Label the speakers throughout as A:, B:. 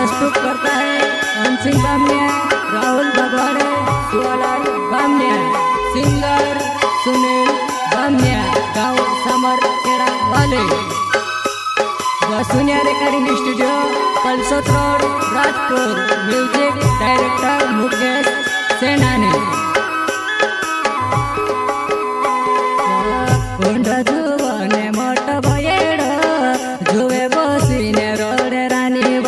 A: प्रस्तुत करता है अंशिंग बामनिया, राहुल भगवाड़े, सुवालाल बामनिया, सिंगर सुनील बामनिया, गाँव समर केड़ा वाले। Vasuniya recording studio Palsot road Rajpur. Music director Mukesh Senani. जुवने मोट भयेड़ जुवे बसीने रोडे रानीव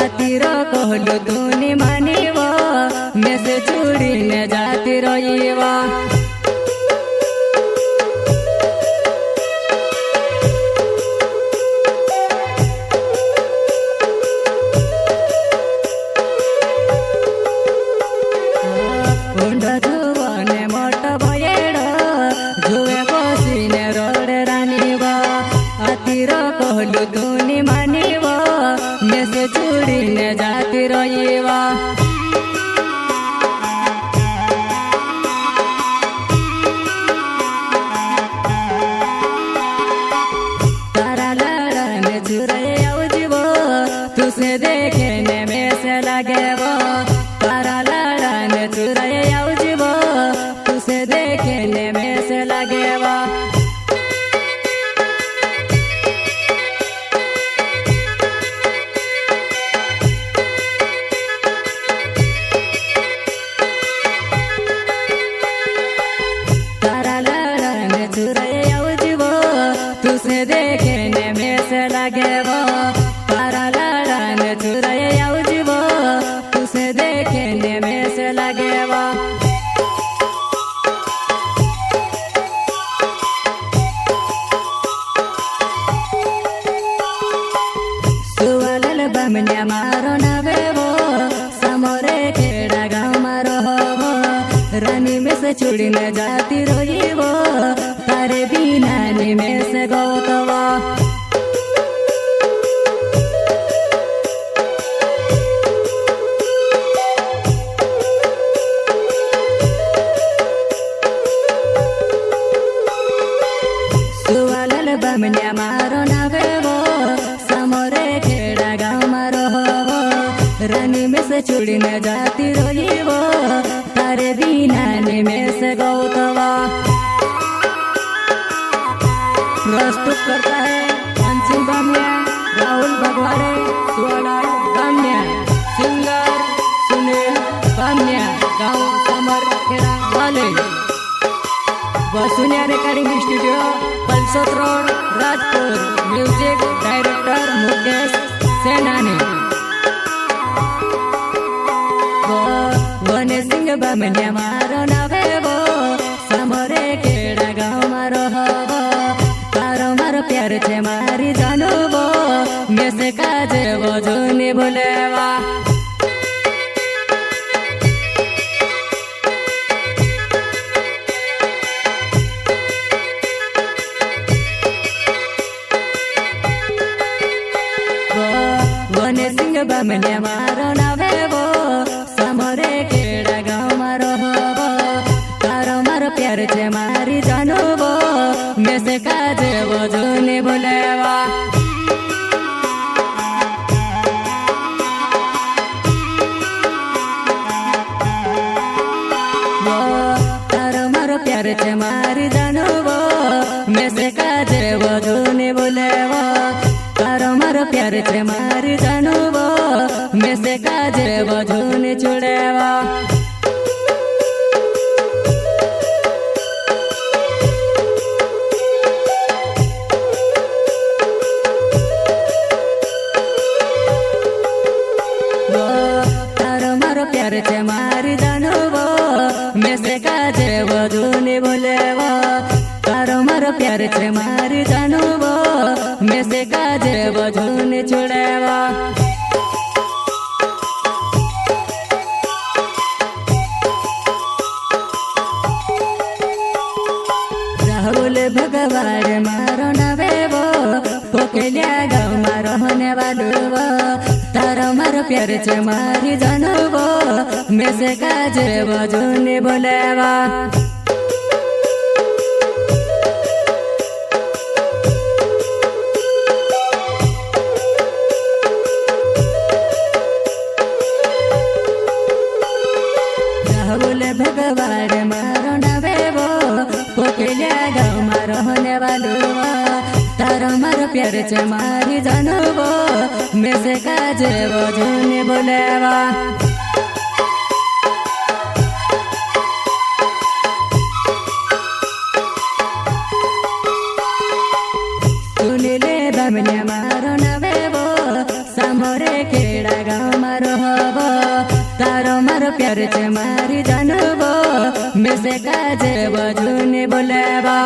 A: अतिर कहलु तुनी मानिव मेसे चूड़ीने जाती रहीव। जुवने मोट भयेड़ जुवे बसीने रोडे रानीव अतिर कहलु तुनी मानिव मेसे चूड़ीने जाती रहीव। तारा लड़ने चुराए आउजीव तुसे देखेने में से लगेव। तारा लड़ने चुराए आउजीव तुसे देखेने में से लगेव। तारा लड़ने चुराए आउजीव तुसे देखेने में से लगेव। तारा लड़ने चुराए आउजीव तुसे देखेने में से लगेव। सुवालाल बामनिया मारो नवेवो समोरे खेड़ा गाँव मारो होवो रानी में से चूड़ीने जाती रहीवो तारे बिना नी में से गौतवा। सुवालाल बामनिया मारो नवेवो समोरे खेड़ा गाँव मारो होवो रानी में से चूड़ीने जाती रहीवो तारे बिना नी में से गौतवा। प्रस्तुत करता है अंशिंग बामनिया, राहुल भगवाड़े, सुवालाल बामनिया, सिंगर सुनील बामनिया, गाँव समर केड़ा वाले। Vasuniya recording studio Palsot road Rajpur. Music director Mukesh Senani. वने सिंह बामनिया मारो नवेवो समोरे केड़ा गाँव मारो होवो तारो मारो प्यार छे मारी जानवो मेसे काजे वो जूनी भुलेवा। वने सिंह बामनिया मारो नवेवो समोरे केड़ा गाँव मारो होवो तारो मारो प्यार छे मारी जानवो मेसे काजे वो जूनी भुलेवा। तारो मारो प्यार छे मारी जानवो मेसे काजे वो जूनी भुलेवा। तारो मारो प्यार छे मारी जानवो मेसे काजे वो जूनी छुड़ेवा। तारो मारो प्यार छे मारी जानवो मेसे काजे वो जूनी भुलेवा। तारो मारो प्यार छे मारी जानवो मेसे काजे वो जूनी छुड़ेवा। राहुल भगवाड़े मारो नवेवो पोकेलिया गाँव मारो होने वालुवो तारो मारो प्यार छे मारी जानवो मेसे काजे वो जूनी भुलेवा। बोले भगवान मारो नवेवो पोखिलिया गाँव मारो होने वालो तारो मारो प्यार चे मारी जानवो में से काजे वो झूने बोलेवा सुनिले बामनिया मारो नवेवो सामोरे खेड़ा गाँव मारो हबो तारो मारो प्यार चे मारी जानवो में से काजे वो झूने बोलेवा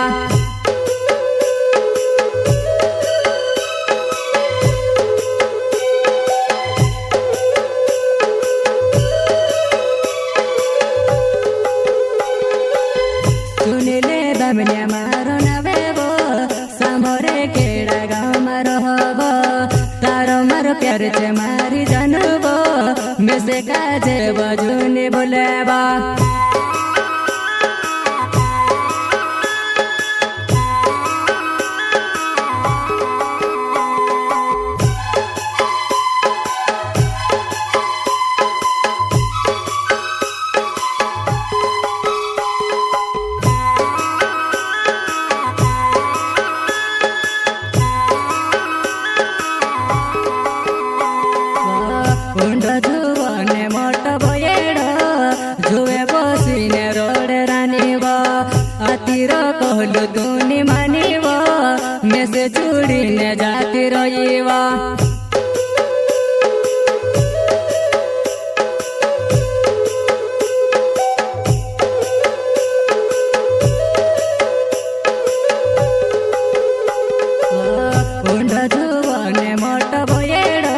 A: सुनिले बामनिया मारो नवेवो सामोरे खेड़ा गाँव मारो हबो तारो मारो प्यार चे मारी जानवो में से काजे वो झूने बोलेवा जुवने मोट बोयेड़ो जुए बसीने रोड रानीव अतीर कहलु तुनी मानिव में से चूड़ीने जाती रहीवा जुवने मोट बोयेड़ो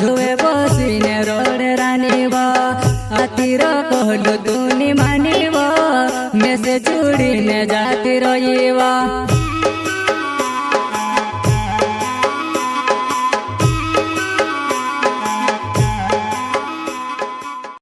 A: जुए बसीने रोड रानीव अतीर कहलु तुनी मानिव में से चूड़ीने जाती रहीवा।